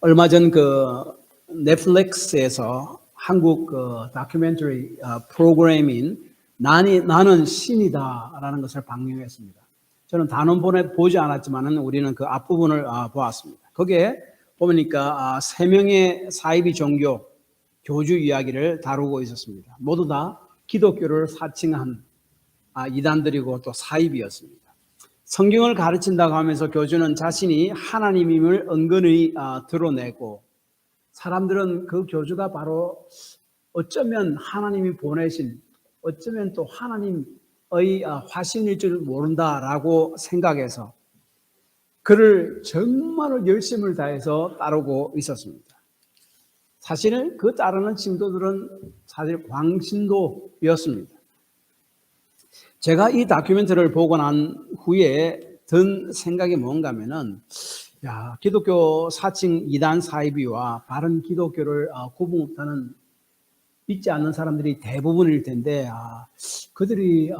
얼마 전 넷플릭스에서 한국 다큐멘터리 프로그램인 나는 신이다라는 것을 방영했습니다. 저는 단원본에 보지 않았지만은 우리는 그 앞부분을 보았습니다. 거기에 보니까 3명의 사이비 종교 교주 이야기를 다루고 있었습니다. 모두 다 기독교를 사칭한 이단들이고 또 사이비였습니다. 성경을 가르친다고 하면서 교주는 자신이 하나님임을 은근히 드러내고, 사람들은 그 교주가 바로 어쩌면 하나님이 보내신, 어쩌면 또 하나님의 화신일 줄 모른다라고 생각해서 그를 정말로 열심을 다해서 따르고 있었습니다. 사실은 그 따르는 신도들은 사실 광신도였습니다. 제가 이 다큐멘터리를 보고 난 후에 든 생각이 뭔가 하면은, 기독교 사칭 이단 사이비와 바른 기독교를 구분 못하는, 믿지 않는 사람들이 대부분일 텐데, 그들이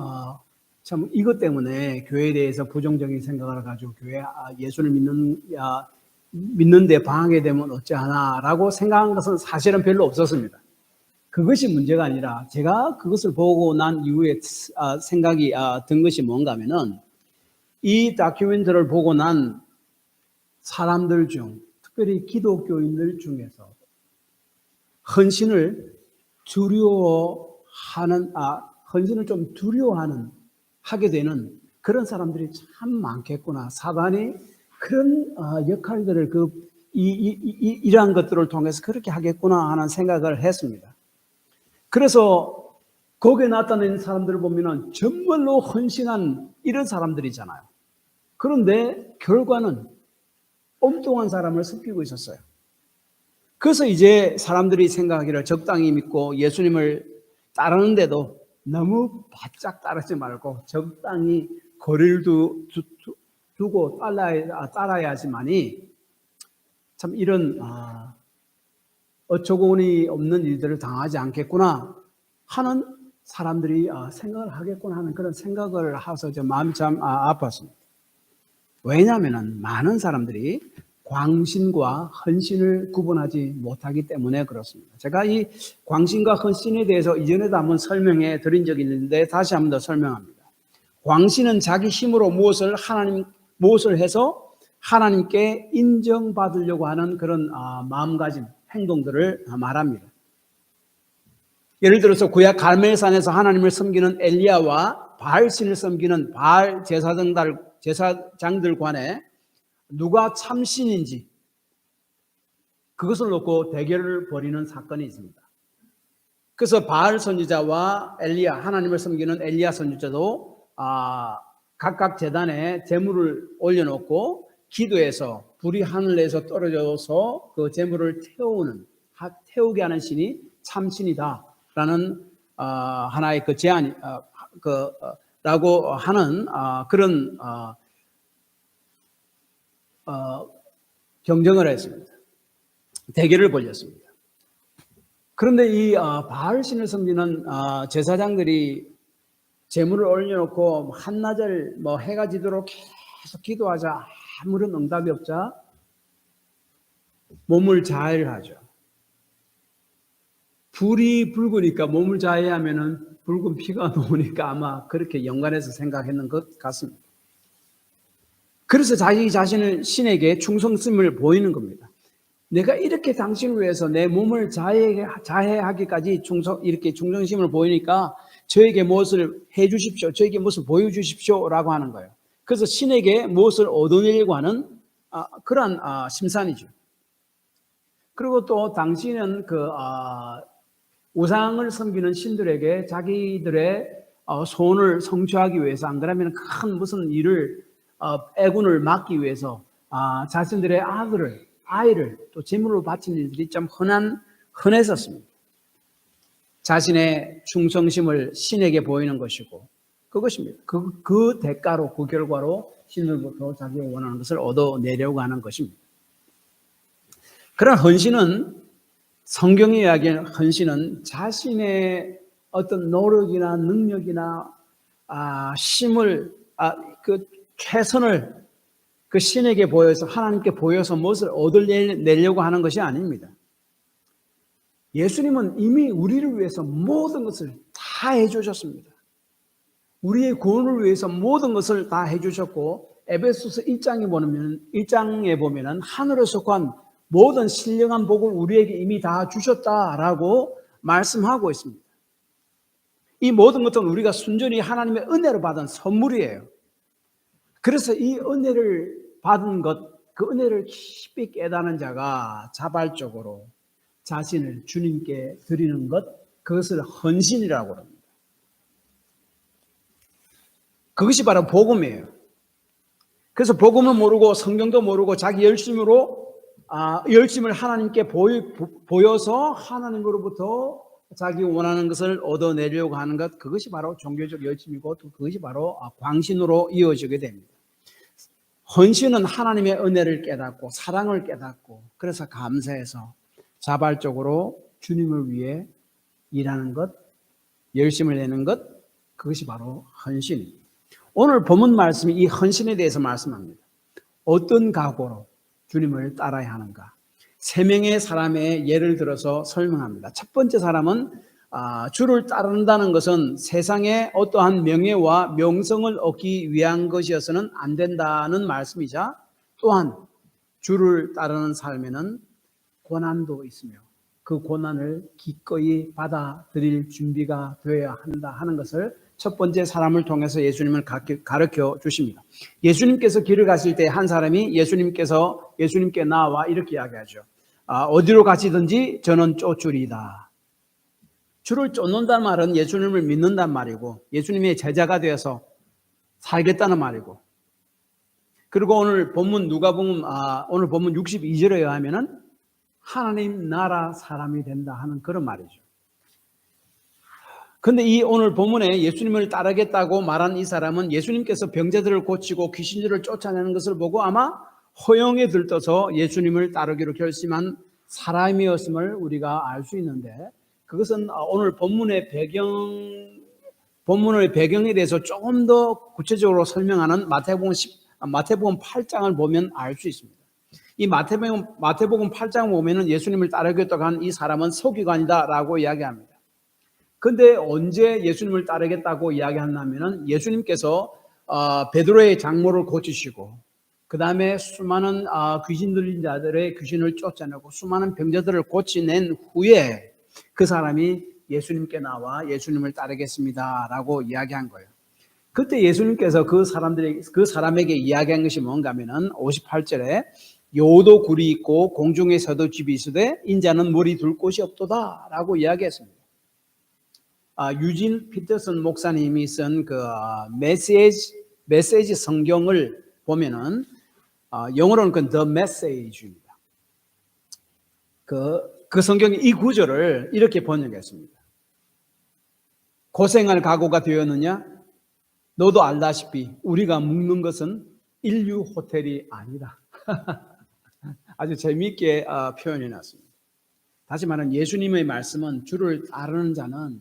참 이것 때문에 교회에 대해서 부정적인 생각을 가지고 교회 예수를 믿는 데 방해되면 어찌하나라고 생각한 것은 사실은 별로 없었습니다. 그것이 문제가 아니라 제가 그것을 보고 난 이후에 생각이 든 것이 뭔가 하면은, 이 다큐멘터리를 보고 난 사람들 중, 특별히 기독교인들 중에서 헌신을 좀 두려워하는, 하게 되는 그런 사람들이 참 많겠구나. 사단이 그런 역할들을 이러한 것들을 통해서 그렇게 하겠구나 하는 생각을 했습니다. 그래서 거기에 나타낸 사람들을 보면은 정말로 헌신한 이런 사람들이잖아요. 그런데 결과는 엉뚱한 사람을 습기고 있었어요. 그래서 이제 사람들이 생각하기를 적당히 믿고 예수님을 따르는데도 너무 바짝 따르지 말고 적당히 거리를 두고 따라야지만이 참 이런 어처구니 없는 일들을 당하지 않겠구나 하는 사람들이 생각을 하겠구나 하는 그런 생각을 해서 마음이 참 아팠습니다. 왜냐하면 많은 사람들이 광신과 헌신을 구분하지 못하기 때문에 그렇습니다. 제가 이 광신과 헌신에 대해서 이전에도 한번 설명해 드린 적이 있는데 다시 한번 더 설명합니다. 광신은 자기 힘으로 무엇을 해서 하나님께 인정받으려고 하는 그런 마음가짐, 행동들을 말합니다. 예를 들어서 구약 갈멜산에서 하나님을 섬기는 엘리야와 바알신을 섬기는 바알 제사장들 간에 누가 참신인지 그것을 놓고 대결을 벌이는 사건이 있습니다. 그래서 바알 선지자와 엘리야, 하나님을 섬기는 엘리야 선지자도 각각 제단에 제물을 올려놓고 기도해서 불이 하늘에서 떨어져서 그 제물을 태우게 하는 신이 참신이다라는 하나의 그 제안 라고 하는 그런 경쟁을 했습니다. 대결을 벌였습니다. 그런데 이 바알신을 섬기는 제사장들이 제물을 올려놓고 한나절 해가 지도록 계속 기도하자 아무런 응답이 없자 몸을 자해하죠. 불이 붉으니까 몸을 자해하면은 붉은 피가 나오니까 아마 그렇게 연관해서 생각했는 것 같습니다. 그래서 자기 자신을 신에게 충성심을 보이는 겁니다. 내가 이렇게 당신을 위해서 내 몸을 자해하기까지 이렇게 충성심을 보이니까 저에게 무엇을 해 주십시오. 저에게 무엇을 보여주십시오. 라고 하는 거예요. 그래서 신에게 무엇을 얻어내려고 하는 그러한 심산이죠. 그리고 또 당신은 우상을 섬기는 신들에게 자기들의 소원을 성취하기 위해서, 안 그러면 큰 무슨 일을 애군을 막기 위해서 자신들의 아이를 또 제물로 바친 일들이 좀 흔했었습니다. 자신의 충성심을 신에게 보이는 것이고 그것입니다. 그 대가로, 그 결과로 신으로부터 자기가 원하는 것을 얻어내려고 하는 것입니다. 그런 헌신은, 성경이 이야기하는 헌신은 자신의 어떤 노력이나 능력이나 힘을, 최선을 그 신에게 보여서 하나님께 보여서 무엇을 얻어내려고 하는 것이 아닙니다. 예수님은 이미 우리를 위해서 모든 것을 다 해주셨습니다. 우리의 구원을 위해서 모든 것을 다 해주셨고 에베소서 1장에 보면 하늘에서 구한 모든 신령한 복을 우리에게 이미 다 주셨다라고 말씀하고 있습니다. 이 모든 것은 우리가 순전히 하나님의 은혜로 받은 선물이에요. 그래서 이 은혜를 받은 것, 그 은혜를 깊이 깨닫는 자가 자발적으로 자신을 주님께 드리는 것, 그것을 헌신이라고 합니다. 그것이 바로 복음이에요. 그래서 복음을 모르고 성경도 모르고 자기 열심을 하나님께 보여서 하나님으로부터 자기 원하는 것을 얻어내려고 하는 것, 그것이 바로 종교적 열심이고 그것이 바로 광신으로 이어지게 됩니다. 헌신은 하나님의 은혜를 깨닫고 사랑을 깨닫고 그래서 감사해서 자발적으로 주님을 위해 일하는 것, 열심을 내는 것, 그것이 바로 헌신입니다. 오늘 본문 말씀이 이 헌신에 대해서 말씀합니다. 어떤 각오로 주님을 따라야 하는가? 세 명의 사람의 예를 들어서 설명합니다. 첫 번째 사람은 주를 따른다는 것은 세상의 어떠한 명예와 명성을 얻기 위한 것이어서는 안 된다는 말씀이자 또한 주를 따르는 삶에는 고난도 있으며 그 고난을 기꺼이 받아들일 준비가 되어야 한다 하는 것을 첫 번째 사람을 통해서 예수님을 가르쳐 주십니다. 예수님께서 길을 가실 때 한 사람이 예수님께 나와 이렇게 이야기하죠. 어디로 가시든지 저는 쫓으리이다. 주를 쫓는다는 말은 예수님을 믿는다는 말이고 예수님의 제자가 되어서 살겠다는 말이고 그리고 오늘 본문 오늘 본문 62절에 의하면은 하나님 나라 사람이 된다 하는 그런 말이죠. 근데 이 오늘 본문에 예수님을 따르겠다고 말한 이 사람은 예수님께서 병자들을 고치고 귀신들을 쫓아내는 것을 보고 아마 허영에 들떠서 예수님을 따르기로 결심한 사람이었음을 우리가 알 수 있는데 그것은 오늘 본문의 배경에 대해서 조금 더 구체적으로 설명하는 마태복음 8장을 보면 알 수 있습니다. 이 마태복음 8장 보면은 예수님을 따르겠다고 한 이 사람은 서기관이다라고 이야기합니다. 근데 언제 예수님을 따르겠다고 이야기했냐면은 예수님께서 베드로의 장모를 고치시고 그 다음에 수많은 귀신 들린 자들의 귀신을 쫓아내고 수많은 병자들을 고치낸 후에 그 사람이 예수님께 나와 예수님을 따르겠습니다라고 이야기한 거예요. 그때 예수님께서 그 사람에게 이야기한 것이 뭔가 하면은 58절에 여우도 굴이 있고 공중에서도 집이 있으되 인자는 머리 둘 곳이 없도다라고 이야기했습니다. 유진 피터슨 목사님이 쓴 그 메시지 성경을 보면은 영어로는 그 The Message입니다. 그 성경이 이 구절을 이렇게 번역했습니다. 고생할 각오가 되었느냐? 너도 알다시피 우리가 묵는 것은 인류 호텔이 아니다. 아주 재미있게 표현해 놨습니다. 다시 말하면 예수님의 말씀은 주를 따르는 자는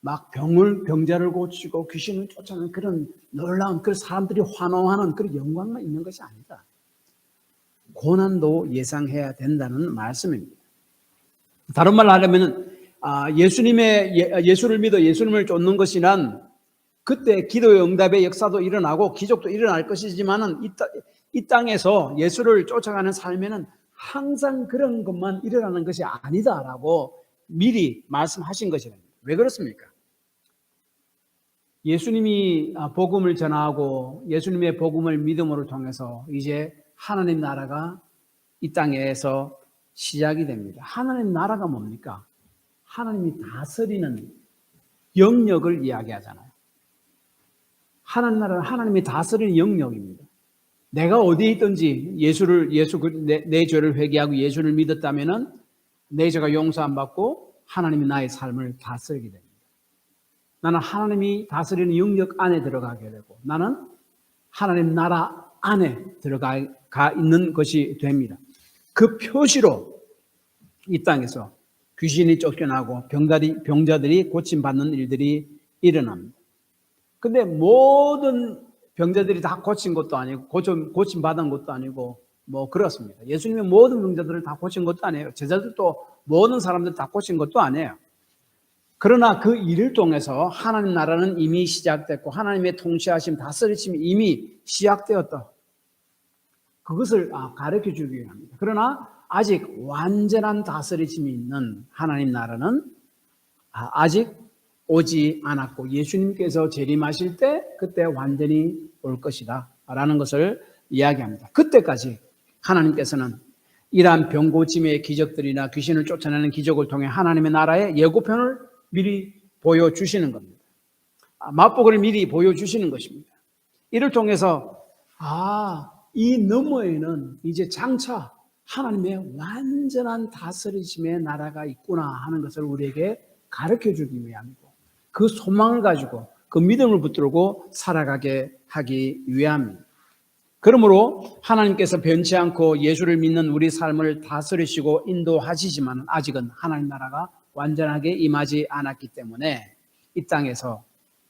막 병자를 고치고 귀신을 쫓아내는 그런 놀라운 그런 사람들이 환호하는 그런 영광만 있는 것이 아니다. 고난도 예상해야 된다는 말씀입니다. 다른 말로 하려면 예수를 믿어 예수님을 쫓는 것이란 그때 기도의 응답의 역사도 일어나고 기적도 일어날 것이지만은 이 땅에서 예수를 쫓아가는 삶에는 항상 그런 것만 일어나는 것이 아니다라고 미리 말씀하신 것이랍니다. 왜 그렇습니까? 예수님이 복음을 전하고 예수님의 복음을 믿음으로 통해서 이제 하나님 나라가 이 땅에서 시작이 됩니다. 하나님 나라가 뭡니까? 하나님이 다스리는 영역을 이야기하잖아요. 하나님 나라는 하나님이 다스리는 영역입니다. 내가 어디에 있든지 내 죄를 회개하고 예수를 믿었다면은 내 죄가 용서 안 받고 하나님이 나의 삶을 다스리게 됩니다. 나는 하나님이 다스리는 영역 안에 들어가게 되고 나는 하나님 나라 안에 들어가 있는 것이 됩니다. 그 표시로 이 땅에서 귀신이 쫓겨나고 병자들이 고침받는 일들이 일어납니다. 근데 모든 병자들이 다 고친 것도 아니고 고침 받은 것도 아니고 뭐 그렇습니다. 예수님의 모든 병자들을 다 고친 것도 아니에요. 제자들도 모든 사람들 다 고친 것도 아니에요. 그러나 그 일을 통해서 하나님 나라는 이미 시작됐고 하나님의 통치하심, 다스리심이 이미 시작되었다. 그것을 가르쳐 주기 위함입니다. 그러나 아직 완전한 다스리심이 있는 하나님 나라는 아직 오지 않았고 예수님께서 재림하실 때 그때 완전히 올 것이다 라는 것을 이야기합니다. 그때까지 하나님께서는 이러한 병고침의 기적들이나 귀신을 쫓아내는 기적을 통해 하나님의 나라의 예고편을 미리 보여주시는 겁니다. 맛보기를 미리 보여주시는 것입니다. 이를 통해서 이 너머에는 이제 장차 하나님의 완전한 다스리심의 나라가 있구나 하는 것을 우리에게 가르쳐 주기 위함이고 그 소망을 가지고 그 믿음을 붙들고 살아가게 하기 위함입니다. 그러므로 하나님께서 변치 않고 예수를 믿는 우리 삶을 다스리시고 인도하시지만 아직은 하나님 나라가 완전하게 임하지 않았기 때문에 이 땅에서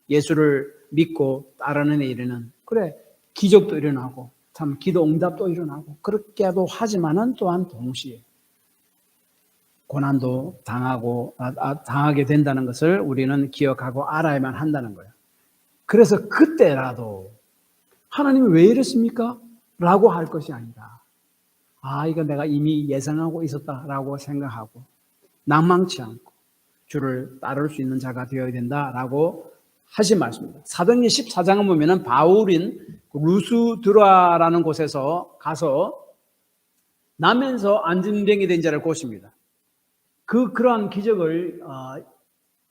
예수를 믿고 따르는 일에는 그래 기적도 일어나고 참 기도 응답도 일어나고 그렇게도 하지만은 또한 동시에 고난도 당하게 된다는 것을 우리는 기억하고 알아야만 한다는 거예요. 그래서 그때라도 하나님이 왜 이랬습니까? 라고 할 것이 아니라 이거 내가 이미 예상하고 있었다라고 생각하고 낭망치 않고 주를 따를 수 있는 자가 되어야 된다라고 하신 말씀입니다. 사도행전 14장을 보면은 바울인 루스드라라는 곳에서 가서 나면서 안진병이 된 자를 고십니다. 그러한 기적을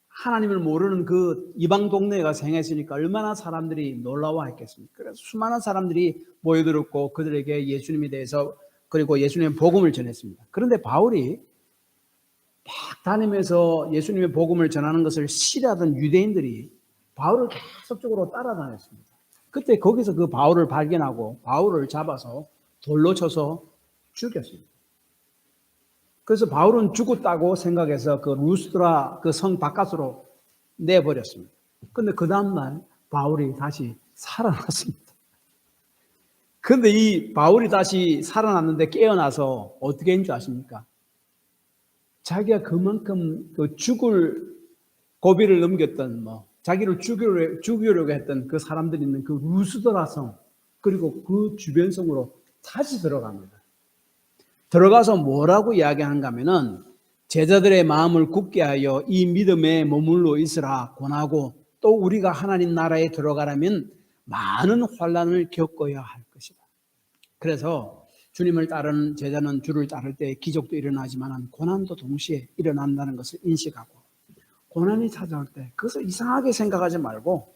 하나님을 모르는 그 이방 동네에 가서 행했으니까 얼마나 사람들이 놀라워했겠습니까? 그래서 수많은 사람들이 모여들었고 그들에게 예수님에 대해서 그리고 예수님의 복음을 전했습니다. 그런데 바울이 막 다니면서 예수님의 복음을 전하는 것을 싫어하던 유대인들이 바울을 계속적으로 따라다녔습니다. 그때 거기서 그 바울을 발견하고 바울을 잡아서 돌로 쳐서 죽였습니다. 그래서 바울은 죽었다고 생각해서 그 루스드라 그 성 바깥으로 내버렸습니다. 그런데 그 다음날 바울이 다시 살아났습니다. 그런데 이 바울이 다시 살아났는데 깨어나서 어떻게 했는 줄 아십니까? 자기가 그만큼 그 죽을 고비를 넘겼던 자기를 죽이려고 했던 그 사람들이 있는 그 루스드라 성 그리고 그 주변 성으로 다시 들어갑니다. 들어가서 뭐라고 이야기하는가 하면은 제자들의 마음을 굳게 하여 이 믿음에 머물러 있으라 권하고 또 우리가 하나님 나라에 들어가려면 많은 환난을 겪어야 할 것이다. 그래서 주님을 따르는 제자는 주를 따를 때 기적도 일어나지만 고난도 동시에 일어난다는 것을 인식하고 고난이 찾아올 때 그것을 이상하게 생각하지 말고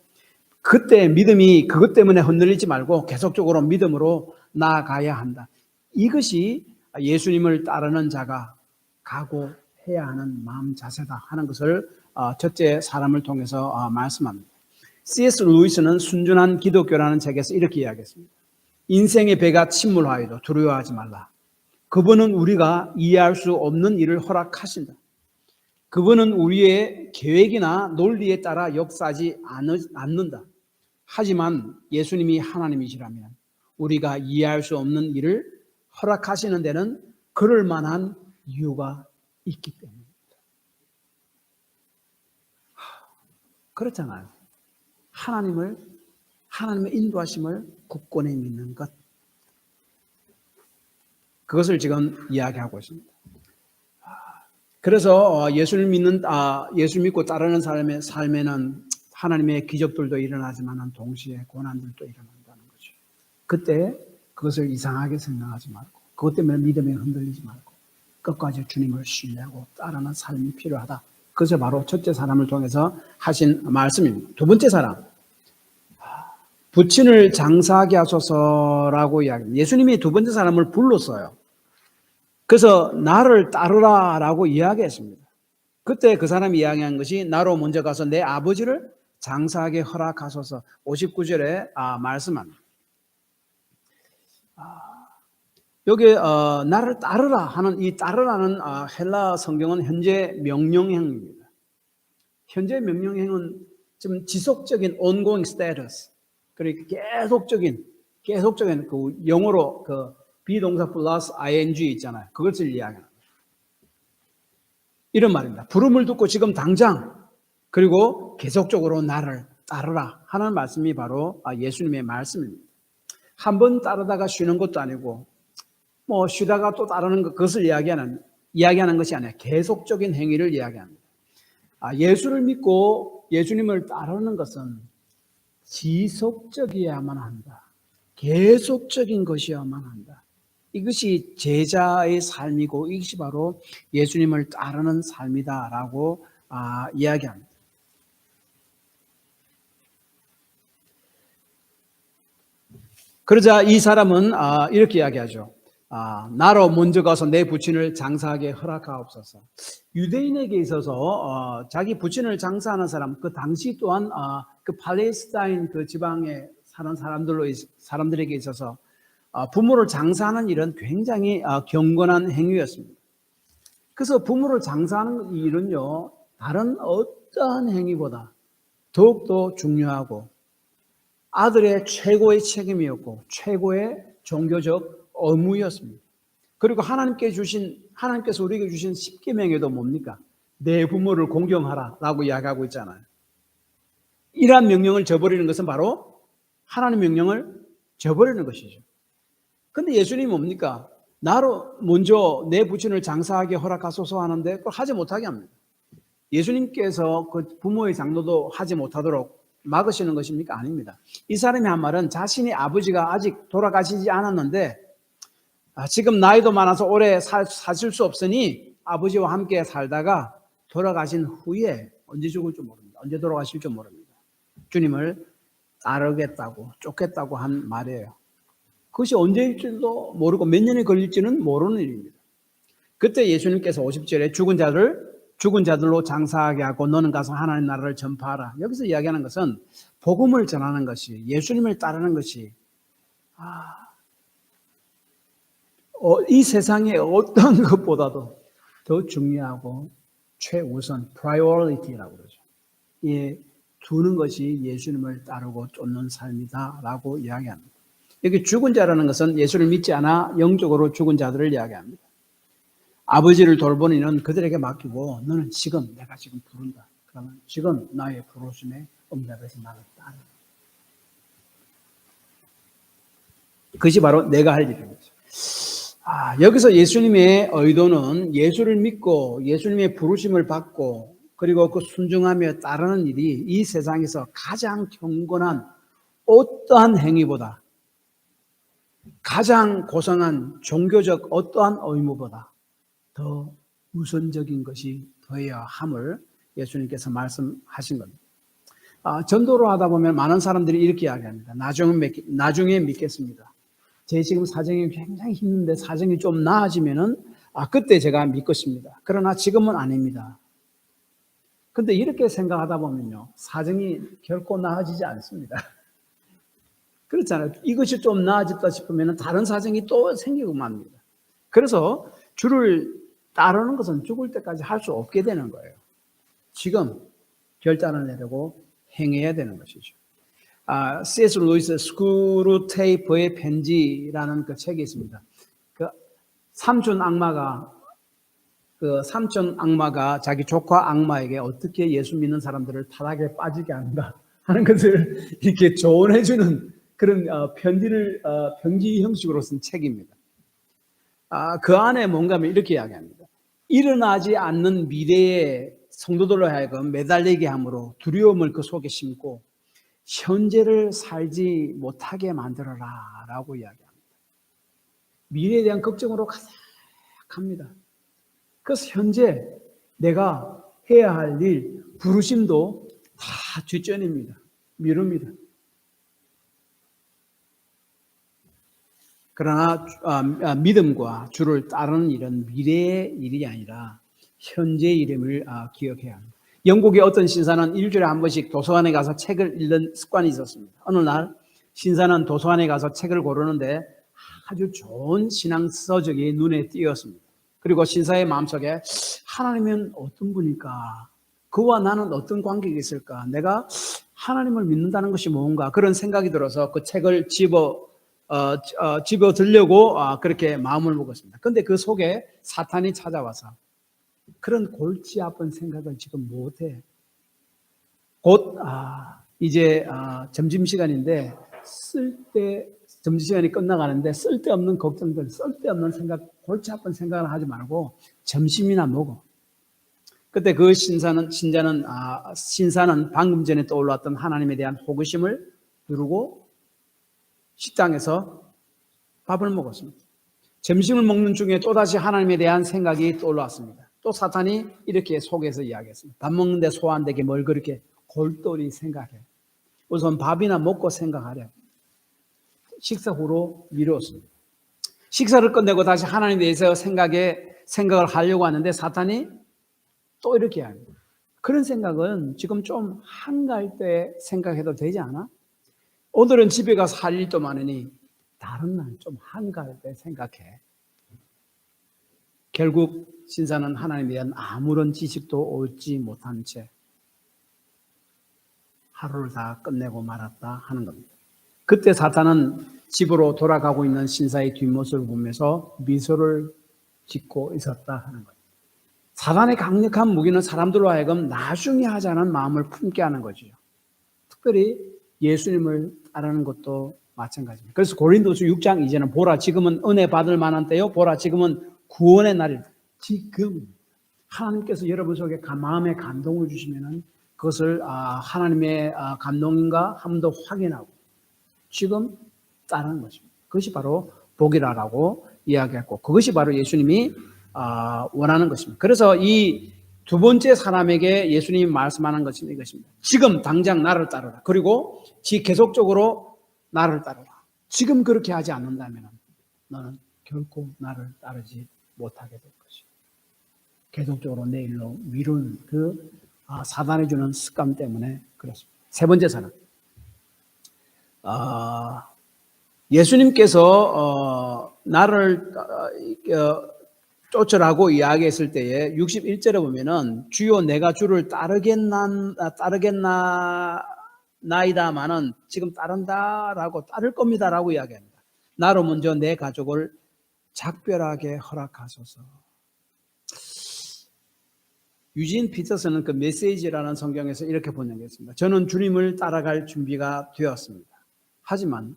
그때 믿음이 그것 때문에 흔들리지 말고 계속적으로 믿음으로 나아가야 한다. 이것이 예수님을 따르는 자가 각오해야 하는 마음 자세다 하는 것을 첫째 사람을 통해서 말씀합니다. C.S. 루이스는 순전한 기독교라는 책에서 이렇게 이야기했습니다. 인생의 배가 침몰하여도 두려워하지 말라. 그분은 우리가 이해할 수 없는 일을 허락하신다. 그분은 우리의 계획이나 논리에 따라 역사하지 않는다. 하지만 예수님이 하나님이시라면 우리가 이해할 수 없는 일을 허락하시는 데는 그럴 만한 이유가 있기 때문입니다. 그렇잖아요. 하나님의 인도하심을 굳건히 믿는 것. 그것을 지금 이야기하고 있습니다. 그래서 예수 믿고 따르는 사람의 삶에는 하나님의 기적들도 일어나지만 동시에 고난들도 일어난다는 거죠. 그때 그것을 이상하게 생각하지 말고 그것 때문에 믿음에 흔들리지 말고 끝까지 주님을 신뢰하고 따르는 삶이 필요하다. 그것이 바로 첫째 사람을 통해서 하신 말씀입니다. 두 번째 사람, 부친을 장사하게 하소서라고 이야기합니다. 예수님이 두 번째 사람을 불렀어요. 그래서 나를 따르라라고 이야기했습니다. 그때 그 사람이 이야기한 것이 나로 먼저 가서 내 아버지를 장사하게 허락하소서 59절에 말씀합니다. 여기 나를 따르라 하는 이 따르라는 헬라 성경은 현재 명령형입니다. 현재 명령형은 좀 지속적인 ongoing status, 그러니까 계속적인 그 영어로 그 비동사 플러스 ing 있잖아요. 그것을 이야기하는 거예요. 이런 말입니다. 부름을 듣고 지금 당장 그리고 계속적으로 나를 따르라 하는 말씀이 바로 예수님의 말씀입니다. 한 번 따르다가 쉬는 것도 아니고 뭐 쉬다가 또 따르는 것, 그것을 이야기하는 것이 아니라 계속적인 행위를 이야기합니다. 예수를 믿고 예수님을 따르는 것은 지속적이어야만 한다. 계속적인 것이어야만 한다. 이것이 제자의 삶이고 이것이 바로 예수님을 따르는 삶이다라고 이야기합니다. 그러자 이 사람은 이렇게 이야기하죠. 나로 먼저 가서 내 부친을 장사하게 허락하옵소서. 유대인에게 있어서 자기 부친을 장사하는 사람, 그 당시 또한 그 팔레스타인 그 지방에 사는 사람들에게 있어서 부모를 장사하는 일은 굉장히 경건한 행위였습니다. 그래서 부모를 장사하는 일은요, 다른 어떠한 행위보다 더욱더 중요하고 아들의 최고의 책임이었고 최고의 종교적 의무였습니다. 그리고 하나님께서 우리에게 주신 십계명에도 뭡니까? 내 부모를 공경하라라고 이야기하고 있잖아요. 이러한 명령을 저버리는 것은 바로 하나님 명령을 저버리는 것이죠. 근데 예수님이 뭡니까? 나로 먼저 내 부친을 장사하게 허락하소서 하는데 그걸 하지 못하게 합니다. 예수님께서 그 부모의 장로도 하지 못하도록 막으시는 것입니까? 아닙니다. 이 사람이 한 말은 자신의 아버지가 아직 돌아가시지 않았는데 지금 나이도 많아서 오래 사실 수 없으니 아버지와 함께 살다가 돌아가신 후에 언제 죽을 줄 모릅니다. 언제 돌아가실 줄 모릅니다. 주님을 따르겠다고 쫓겠다고 한 말이에요. 그것이 언제일지도 모르고 몇 년이 걸릴지는 모르는 일입니다. 그때 예수님께서 50절에 죽은 자들로 장사하게 하고 너는 가서 하나님 나라를 전파하라. 여기서 이야기하는 것은 복음을 전하는 것이, 예수님을 따르는 것이 이 세상의 어떤 것보다도 더 중요하고 최우선, priority라고 그러죠. 예, 두는 것이 예수님을 따르고 쫓는 삶이다라고 이야기합니다. 여기 죽은 자라는 것은 예수를 믿지 않아 영적으로 죽은 자들을 이야기합니다. 아버지를 돌보는 이는 그들에게 맡기고 너는 지금 내가 지금 부른다. 그러면 지금 나의 부르심에 응답해서 나를 따르라. 그것이 바로 내가 할 일인 거죠. 여기서 예수님의 의도는 예수를 믿고 예수님의 부르심을 받고 그리고 그 순종하며 따르는 일이 이 세상에서 가장 경건한 어떠한 행위보다 가장 고상한 종교적 어떠한 의무보다 더 우선적인 것이 되어야 함을 예수님께서 말씀하신 겁니다. 전도를 하다 보면 많은 사람들이 이렇게 이야기합니다. 나중에 믿겠습니다. 제 지금 사정이 굉장히 힘든데 사정이 좀 나아지면은 그때 제가 믿겠습니다. 그러나 지금은 아닙니다. 근데 이렇게 생각하다 보면요, 사정이 결코 나아지지 않습니다. 그렇잖아요. 이것이 좀 나아졌다 싶으면 다른 사정이 또 생기고 맙니다. 그래서 주를 따르는 것은 죽을 때까지 할 수 없게 되는 거예요. 지금 결단을 내리고 행해야 되는 것이죠. C.S. 루이스 스크루테이프의 편지라는 그 책이 있습니다. 그 삼촌 악마가 자기 조카 악마에게 어떻게 예수 믿는 사람들을 타락에 빠지게 하는가 하는 것을 이렇게 조언해주는 그런 편지 형식으로 쓴 책입니다. 그 안에 뭔가 하면 이렇게 이야기합니다. 일어나지 않는 미래의 성도들로 하여금 매달리게 함으로 두려움을 그 속에 심고 현재를 살지 못하게 만들어라 라고 이야기합니다. 미래에 대한 걱정으로 가득합니다. 그래서 현재 내가 해야 할 일, 부르심도 다 뒷전입니다. 미룹니다. 그러나 믿음과 주를 따르는 일은 미래의 일이 아니라 현재의 일임을 기억해야 합니다. 영국의 어떤 신사는 일주일에 한 번씩 도서관에 가서 책을 읽는 습관이 있었습니다. 어느 날 신사는 도서관에 가서 책을 고르는데 아주 좋은 신앙 서적이 눈에 띄었습니다. 그리고 신사의 마음속에 하나님은 어떤 분일까? 그와 나는 어떤 관계가 있을까? 내가 하나님을 믿는다는 것이 뭔가? 그런 생각이 들어서 그 책을 집어 들려고 그렇게 마음을 먹었습니다. 근데 그 속에 사탄이 찾아와서 그런 골치 아픈 생각을 지금 못해. 곧 이제 점심시간인데 점심시간이 끝나가는데 쓸데없는 걱정들, 쓸데없는 생각, 골치 아픈 생각을 하지 말고 점심이나 먹어. 그때 그 신사는 방금 전에 떠올랐던 하나님에 대한 호기심을 누르고 식당에서 밥을 먹었습니다. 점심을 먹는 중에 또다시 하나님에 대한 생각이 떠올랐습니다. 또 사탄이 이렇게 속에서 이야기했습니다. 밥 먹는데 소환되게 뭘 그렇게 골똘히 생각해. 우선 밥이나 먹고 생각하래. 식사 후로 미뤘습니다. 식사를 끝내고 다시 하나님에 대해서 생각을 하려고 하는데 사탄이 또 이렇게 합니다. 그런 생각은 지금 좀 한가할 때 생각해도 되지 않아? 오늘은 집에 가서 할 일도 많으니 다른 날 좀 한가할 때 생각해. 결국 신사는 하나님에 대한 아무런 지식도 얻지 못한 채 하루를 다 끝내고 말았다 하는 겁니다. 그때 사탄은 집으로 돌아가고 있는 신사의 뒷모습을 보면서 미소를 짓고 있었다 하는 거예요. 사탄의 강력한 무기는 사람들로 하여금 나중에 하자는 마음을 품게 하는 거죠. 특별히 예수님을 따르는 것도 마찬가지입니다. 그래서 고린도서 6장 이제는 보라 지금은 은혜 받을 만한 때요. 보라 지금은 구원의 날이다. 지금 하나님께서 여러분 속에 마음의 감동을 주시면은 그것을 하나님의 감동인가 한번 더 확인하고 지금 따르는 것입니다. 그것이 바로 복이라고 이야기했고 그것이 바로 예수님이 원하는 것입니다. 그래서 이 두 번째 사람에게 예수님이 말씀하는 것은 이것입니다. 지금 당장 나를 따르라. 그리고 계속적으로 나를 따르라. 지금 그렇게 하지 않는다면 너는 결코 나를 따르지 못하게 될 것이다. 계속적으로 내일로 미룬 그 사단이 주는 습관 때문에 그렇습니다. 세 번째 사람. 예수님께서 나를 쫓으라고 이야기했을 때에 61절에 보면은 주요 내가 주를 따르겠나이다마는 지금 따른다라고 따를 겁니다라고 이야기합니다. 나로 먼저 내 가족을 작별하게 허락하소서. 유진 피터슨은 그 메시지라는 성경에서 이렇게 번역했습니다. 저는 주님을 따라갈 준비가 되었습니다. 하지만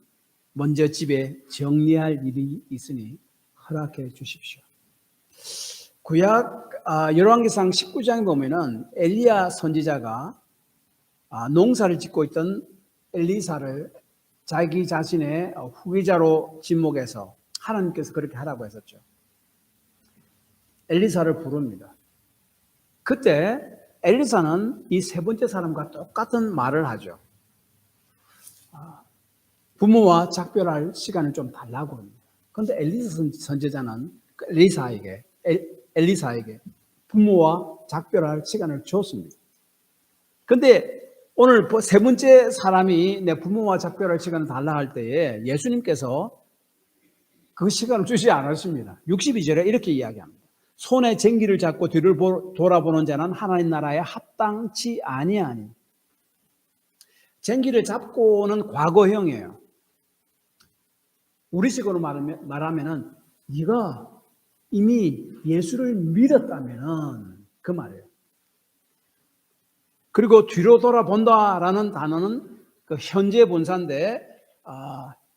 먼저 집에 정리할 일이 있으니 허락해 주십시오. 구약 열왕기상 19장에 보면은 엘리야 선지자가 농사를 짓고 있던 엘리사를 자기 자신의 후계자로 지목해서 하나님께서 그렇게 하라고 했었죠. 엘리사를 부릅니다. 그때 엘리사는 이 세 번째 사람과 똑같은 말을 하죠. 부모와 작별할 시간을 좀 달라고 합니다. 그런데 엘리사 선지자는 엘리사에게 부모와 작별할 시간을 줬습니다. 그런데 오늘 세 번째 사람이 내 부모와 작별할 시간을 달라 할 때에 예수님께서 그 시간을 주지 않았습니다. 62절에 이렇게 이야기합니다. 손에 쟁기를 잡고 뒤를 돌아보는 자는 하나님 나라에 합당치 아니하니. 쟁기를 잡고는 과거형이에요. 우리식으로 말하면은 네가 이미 예수를 믿었다면 그 말이에요. 그리고 뒤로 돌아본다라는 단어는 그 현재 분사인데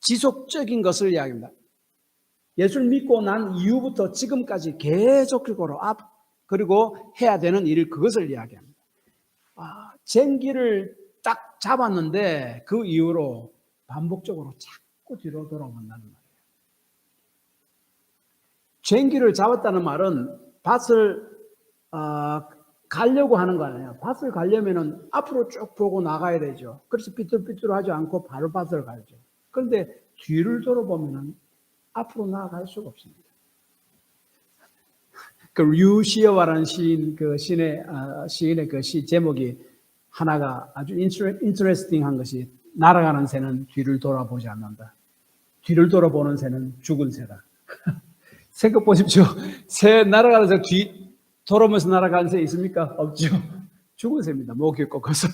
지속적인 것을 이야기합니다. 예수를 믿고 난 이후부터 지금까지 계속적으로 그리고 해야 되는 일 그것을 이야기합니다. 쟁기를 딱 잡았는데 그 이후로 반복적으로 자꾸 뒤로 돌아본다는 말이에요. 쟁기를 잡았다는 말은 밭을 가려고 하는 거 아니에요. 밭을 가려면은 앞으로 쭉 보고 나가야 되죠. 그래서 삐뚤삐뚤하지 않고 바로 밭을 가야죠. 그런데 뒤를 돌아보면은 앞으로 나아갈 수가 없습니다. 그 류시어와라는 시인의 그 시 제목이 하나가 아주 인터레스팅한 것이 날아가는 새는 뒤를 돌아보지 않는다. 뒤를 돌아보는 새는 죽은 새다. 생각 보십시오. 새 날아가는 새 돌아오면서 날아가는 새 있습니까? 없죠. 죽은 셈입니다. 목이 꺾어서.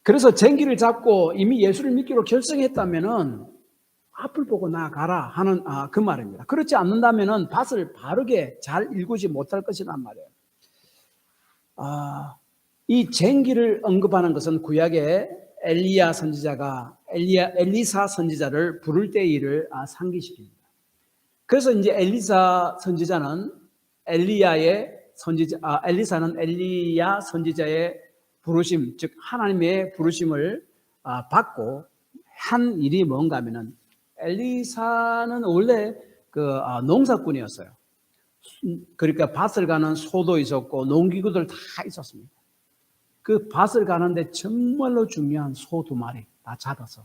그래서 쟁기를 잡고 이미 예수를 믿기로 결정했다면은 앞을 보고 나아가라 하는 그 말입니다. 그렇지 않는다면은 밭을 바르게 잘 일구지 못할 것이란 말이에요. 이 쟁기를 언급하는 것은 구약의 엘리사 선지자를 부를 때 일을 상기시킵니다. 그래서 이제 엘리사는 엘리야 선지자의 부르심, 즉 하나님의 부르심을 받고 한 일이 뭔가 하면은 엘리사는 원래 농사꾼이었어요. 그러니까 밭을 가는 소도 있었고 농기구들 다 있었습니다. 그 밭을 가는데 정말로 중요한 소 2마리 다 잡아서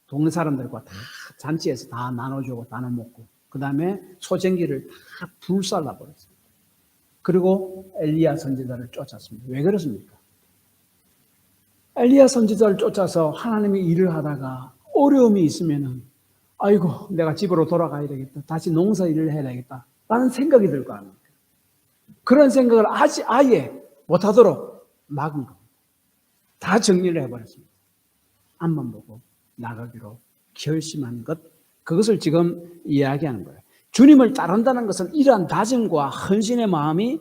동네 사람들과 다 잔치에서 다 나눠주고 나눠 먹고 그 다음에 소쟁기를 다 불살라 버렸습니다. 그리고 엘리야 선지자를 쫓았습니다. 왜 그렇습니까? 엘리야 선지자를 쫓아서 하나님의 일을 하다가 어려움이 있으면은 아이고 내가 집으로 돌아가야 되겠다. 다시 농사 일을 해야 되겠다. 라는 생각이 들 거 아닙니까? 그런 생각을 아예 못하도록 막은 겁니다. 다 정리를 해버렸습니다. 앞만 보고 나가기로 결심한 것, 그것을 지금 이야기하는 거예요. 주님을 따른다는 것은 이러한 다짐과 헌신의 마음이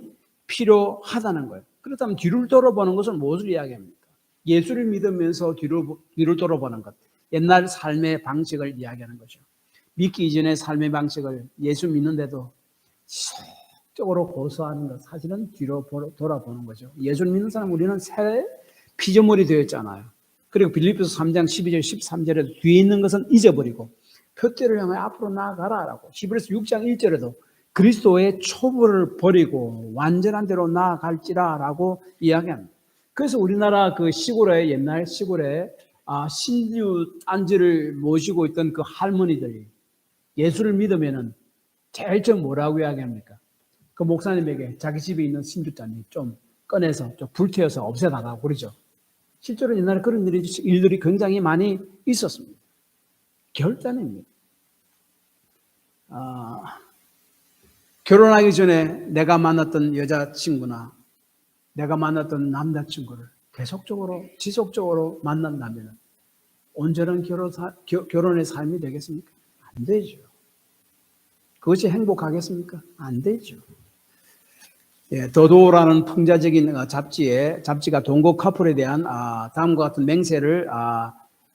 필요하다는 거예요. 그렇다면 뒤를 돌아보는 것은 무엇을 이야기합니까? 예수를 믿으면서 뒤를 돌아보는 것, 옛날 삶의 방식을 이야기하는 거죠. 믿기 이전의 삶의 방식을 예수 믿는데도 지속적으로 고수하는 것, 사실은 뒤로 돌아보는 거죠. 예수를 믿는 사람 우리는 새 피조물이 되었잖아요. 그리고 빌립보서 3장 12절 13절에도 뒤에 있는 것은 잊어버리고 표대를 향해 앞으로 나아가라라고, 히브리서 6장 1절에도 그리스도의 초보를 버리고 완전한 대로 나아갈지라라고 이야기합니다. 그래서 우리나라 그 시골에, 옛날 시골에 신주 안지를 모시고 있던 그 할머니들이 예수를 믿으면은 제일 처음 뭐라고 이야기합니까? 그 목사님에게 자기 집에 있는 신주잔이 좀 꺼내서 좀 불태워서 없애달라고 그러죠. 실제로 옛날에 그런 일들이 굉장히 많이 있었습니다. 결단입니다. 결혼하기 전에 내가 만났던 여자친구나 내가 만났던 남자친구를 계속적으로 지속적으로 만난다면 온전한 결혼의 삶이 되겠습니까? 안 되죠. 그것이 행복하겠습니까? 안 되죠. 더도라는 풍자적인 잡지가 동거 커플에 대한 다음과 같은 맹세를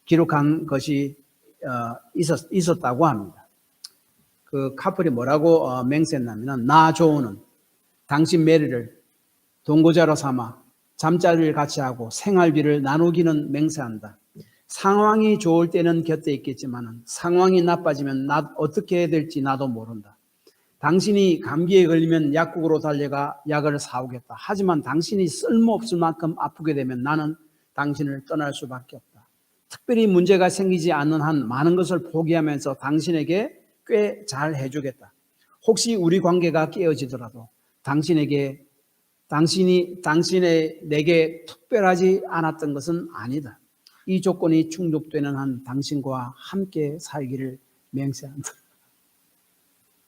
기록한 것이 있었다고 합니다. 그 커플이 뭐라고 맹세했냐면, 나 조은은 당신 메리를 동거자로 삼아 잠자리를 같이 하고 생활비를 나누기는 맹세한다. 상황이 좋을 때는 곁에 있겠지만 상황이 나빠지면 어떻게 해야 될지 나도 모른다. 당신이 감기에 걸리면 약국으로 달려가 약을 사오겠다. 하지만 당신이 쓸모없을 만큼 아프게 되면 나는 당신을 떠날 수밖에 없다. 특별히 문제가 생기지 않는 한 많은 것을 포기하면서 당신에게 꽤 잘 해주겠다. 혹시 우리 관계가 깨어지더라도 당신이 내게 특별하지 않았던 것은 아니다. 이 조건이 충족되는 한 당신과 함께 살기를 맹세한다.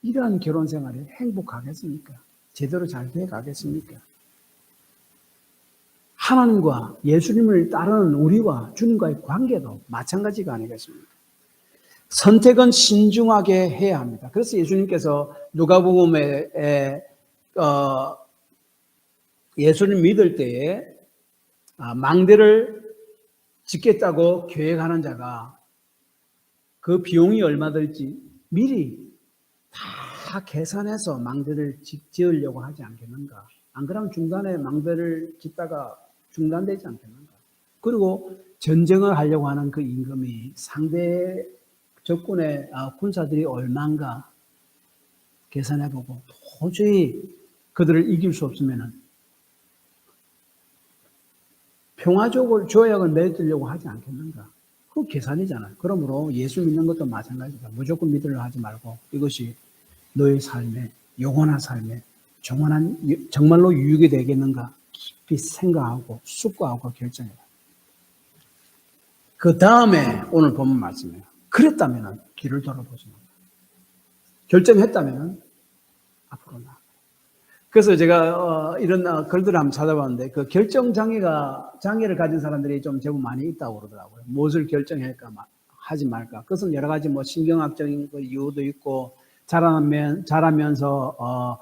이러한 결혼 생활이 행복하겠습니까? 제대로 잘 돼가겠습니까? 하나님과 예수님을 따르는 우리와 주님과의 관계도 마찬가지가 아니겠습니까? 선택은 신중하게 해야 합니다. 그래서 예수님께서 누가복음에 예수를 믿을 때에 망대를 짓겠다고 계획하는 자가 그 비용이 얼마 들지 미리 다 계산해서 망대를 지으려고 하지 않겠는가? 안 그러면 중간에 망대를 짓다가 중단되지 않겠는가? 그리고 전쟁을 하려고 하는 그 임금이 상대 적군의 군사들이 얼마인가 계산해보고 도저히 그들을 이길 수 없으면 평화적으로 조약을 맺으려고 하지 않겠는가? 그 계산이잖아요. 그러므로 예수 믿는 것도 마찬가지다. 무조건 믿으려 하지 말고 이것이 너의 삶에, 영원한 삶에 정말로 유익이 되겠는가 깊이 생각하고 숙고하고 결정해라. 그 다음에 오늘 본문 말씀이에요. 그랬다면 뒤를 돌아보지 마. 결정했다면 앞으로 나아가. 그래서 제가 이런 글들을 한번 찾아봤는데 그 장애를 가진 사람들이 좀 제법 많이 있다고 그러더라고요. 무엇을 결정할까 하지 말까. 그것은 여러 가지 뭐 신경학적인 그 이유도 있고 자라면서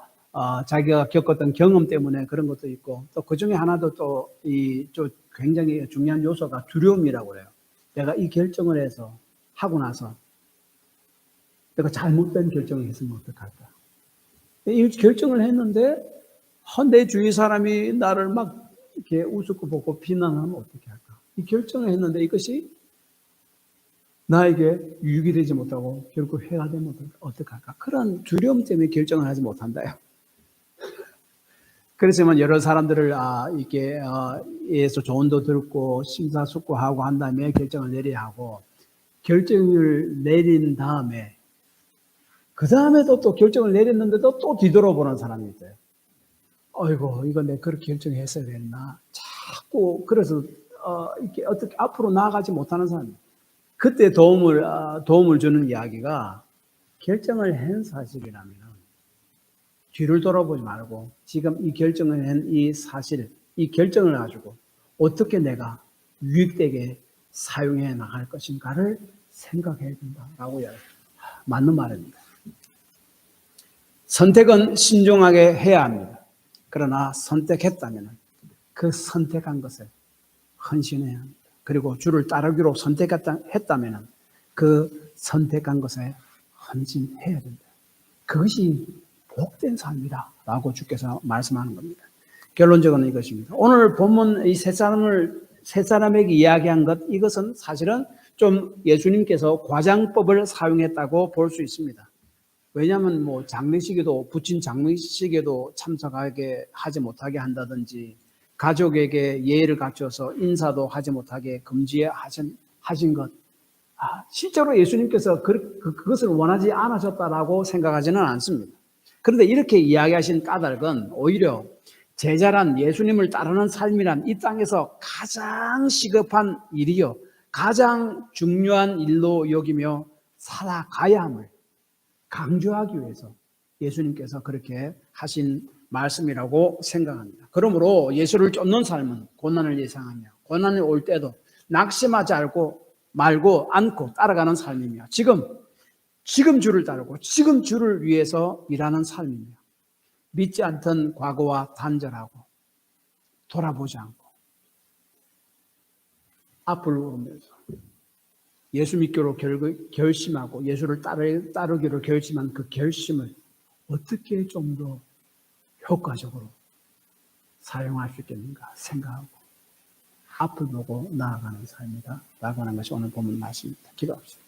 자기가 겪었던 경험 때문에 그런 것도 있고 또 그 중에 하나도 또 굉장히 중요한 요소가 두려움이라고 해요. 내가 이 결정을 해서 하고 나서 내가 잘못된 결정을 했으면 어떡할까. 이 결정을 했는데 내 주위 사람이 나를 막 이렇게 우습고 보고 비난하면 어떻게 할까? 이 결정을 했는데 이것이 나에게 유익이 되지 못하고 결국 해가 되면 어떡할까? 그런 두려움 때문에 결정을 하지 못한다요. 그렇지만 여러 사람들을 이렇게 에서 조언도 듣고 심사숙고하고 한 다음에 결정을 내려야 하고 결정을 내린 다음에 그 다음에도 또 결정을 내렸는데도 또 뒤돌아보는 사람이 있어요. 아이고, 이거 내가 그렇게 결정했어야 됐나? 자꾸 그래서 이렇게 어떻게 앞으로 나아가지 못하는 사람이. 그때 도움을 주는 이야기가 결정을 한 사실이라면 뒤를 돌아보지 말고 지금 이 결정을 한 이 사실, 이 결정을 가지고 어떻게 내가 유익되게 사용해 나갈 것인가를 생각해야 된다라고 맞는 말입니다. 선택은 신중하게 해야 합니다. 그러나 선택했다면 그 선택한 것을 헌신해야 합니다. 그리고 주를 따르기로 선택했다면 그 선택한 것에 헌신해야 된다. 그것이 복된 삶이다 라고 주께서 말씀하는 겁니다. 결론적으로는 이것입니다. 오늘 본문 이 세 사람에게 이야기한 이것은 사실은 좀 예수님께서 과장법을 사용했다고 볼 수 있습니다. 왜냐하면 뭐 부친 장례식에도 참석하게 하지 못하게 한다든지 가족에게 예의를 갖춰서 인사도 하지 못하게 금지하신 것. 실제로 예수님께서 그것을 원하지 않으셨다라고 생각하지는 않습니다. 그런데 이렇게 이야기하신 까닭은 오히려 제자란 예수님을 따르는 삶이란 이 땅에서 가장 시급한 일이요. 가장 중요한 일로 여기며 살아가야 함을 강조하기 위해서 예수님께서 그렇게 하신 말씀이라고 생각합니다. 그러므로 예수를 쫓는 삶은 고난을 예상하며 고난이 올 때도 낙심하지 말고 않고 따라가는 삶이며 지금 주를 따르고 지금 주를 위해서 일하는 삶이며 믿지 않던 과거와 단절하고 돌아보지 않고 앞을 보면서 예수 믿기로 결심하고 예수를 따르기로 결심한 그 결심을 어떻게 좀 더 효과적으로 사용할 수 있겠는가 생각하고 앞을 보고 나아가는 삶이다 라고 하는 것이 오늘 본문 말씀입니다. 기도합시다.